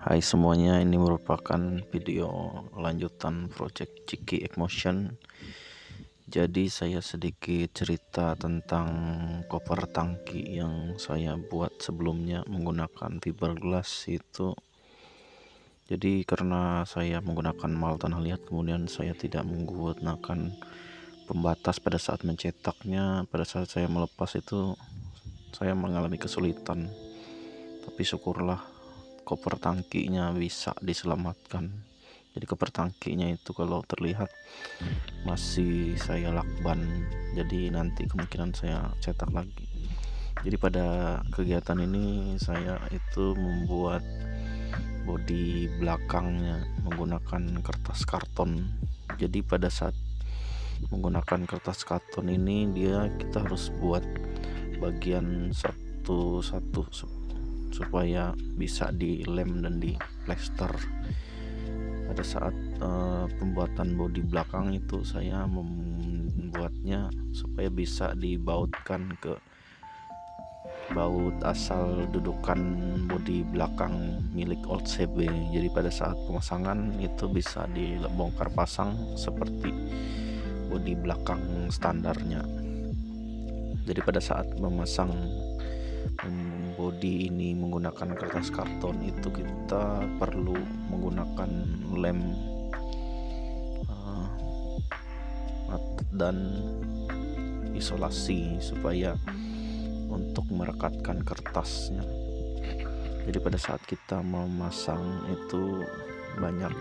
Hai semuanya, ini merupakan video lanjutan project Ciki Motion. Jadi saya sedikit cerita tentang koper tangki yang saya buat sebelumnya menggunakan fiberglass itu. Jadi karena saya menggunakan mal tanah liat, kemudian saya tidak menggunakan pembatas pada saat mencetaknya. Pada saat saya melepas itu saya mengalami kesulitan, tapi syukurlah koper tangkinya bisa diselamatkan. Jadi koper tangkinya itu kalau terlihat masih saya lakban, jadi nanti kemungkinan saya cetak lagi. Jadi pada kegiatan ini saya itu membuat bodi belakangnya menggunakan kertas karton. Jadi pada saat menggunakan kertas karton ini kita harus buat bagian satu-satu supaya bisa dilem dan di plester. Pada saat pembuatan bodi belakang itu saya membuatnya supaya bisa dibautkan ke baut asal dudukan bodi belakang milik Old CB. Jadi pada saat pemasangan itu bisa dibongkar pasang seperti bodi belakang standarnya. Jadi pada saat memasang bodi ini menggunakan kertas karton itu kita perlu menggunakan lem dan isolasi supaya untuk merekatkan kertasnya. Jadi pada saat kita memasang itu banyak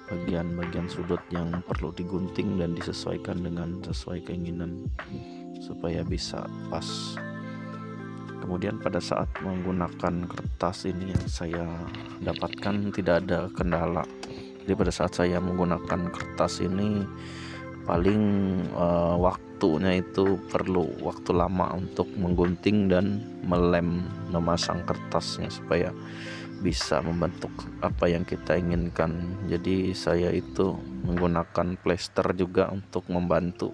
bagian-bagian sudut yang perlu digunting dan disesuaikan dengan sesuai keinginan supaya bisa pas. Kemudian pada saat menggunakan kertas ini yang saya dapatkan tidak ada kendala. Jadi pada saat saya menggunakan kertas ini paling waktunya itu perlu waktu lama untuk menggunting dan memasang kertasnya supaya bisa membentuk apa yang kita inginkan. Jadi saya itu menggunakan plester juga untuk membantu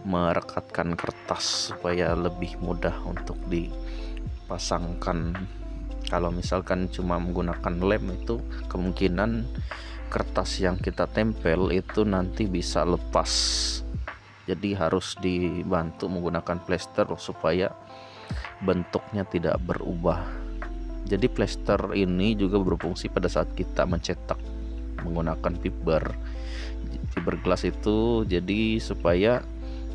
merekatkan kertas supaya lebih mudah untuk dipasangkan. Kalau misalkan cuma menggunakan lem itu kemungkinan kertas yang kita tempel itu nanti bisa lepas. Jadi harus dibantu menggunakan plester supaya bentuknya tidak berubah. Jadi plester ini juga berfungsi pada saat kita mencetak menggunakan fiberglass itu, jadi supaya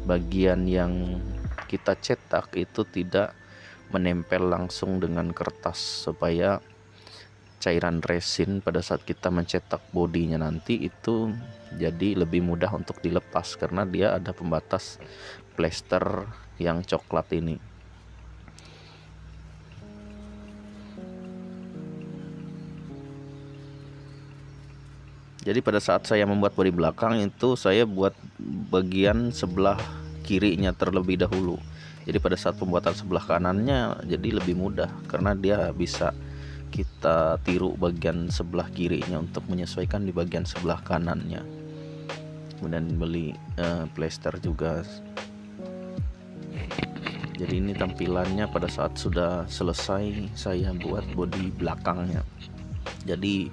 bagian yang kita cetak itu tidak menempel langsung dengan kertas, supaya cairan resin pada saat kita mencetak bodinya nanti itu jadi lebih mudah untuk dilepas karena dia ada pembatas plester yang coklat ini. Jadi pada saat saya membuat bodi belakang itu saya buat bagian sebelah kirinya terlebih dahulu. Jadi pada saat pembuatan sebelah kanannya jadi lebih mudah karena dia bisa kita tiru bagian sebelah kirinya untuk menyesuaikan di bagian sebelah kanannya. Kemudian beli plester juga. Jadi ini tampilannya pada saat sudah selesai saya buat bodi belakangnya. Jadi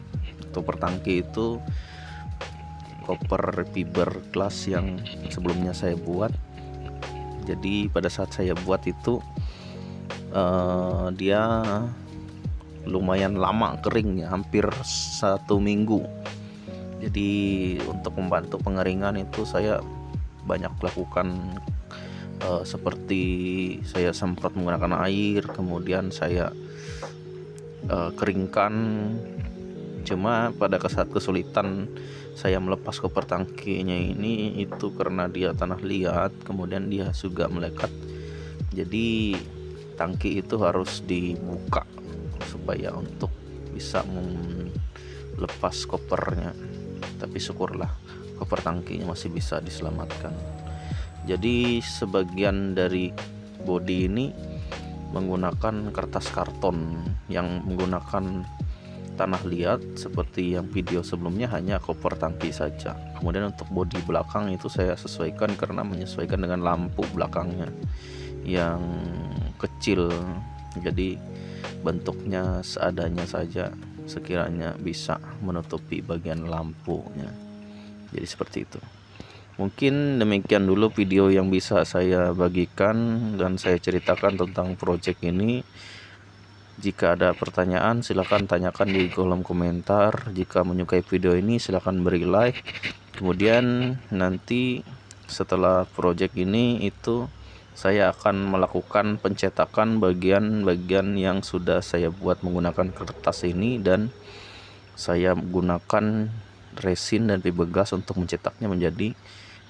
koper tangki itu koper fiberglass yang sebelumnya saya buat. Jadi pada saat saya buat itu dia lumayan lama keringnya, hampir 1 minggu. Jadi untuk membantu pengeringan itu saya banyak lakukan seperti saya semprot menggunakan air, kemudian saya keringkan. Cuma pada saat kesulitan saya melepas koper tangkinya ini itu karena dia tanah liat, kemudian dia juga melekat. Jadi tangki itu harus dibuka supaya untuk bisa melepas kopernya. Tapi syukurlah koper tangkinya masih bisa diselamatkan. Jadi sebagian dari bodi ini menggunakan kertas karton yang menggunakan tanah liat seperti yang video sebelumnya, hanya koper tangki saja. Kemudian untuk bodi belakang itu saya sesuaikan karena menyesuaikan dengan lampu belakangnya yang kecil, jadi bentuknya seadanya saja sekiranya bisa menutupi bagian lampunya. Jadi seperti itu. Mungkin demikian dulu video yang bisa saya bagikan dan saya ceritakan tentang project ini. Jika ada pertanyaan silahkan tanyakan di kolom komentar. Jika menyukai video ini silahkan beri like. Kemudian nanti setelah project ini saya akan melakukan pencetakan bagian-bagian yang sudah saya buat menggunakan kertas ini, dan saya gunakan resin dan fiberglass untuk mencetaknya menjadi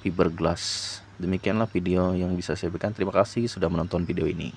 fiberglass. Demikianlah video yang bisa saya berikan. Terima kasih sudah menonton video ini.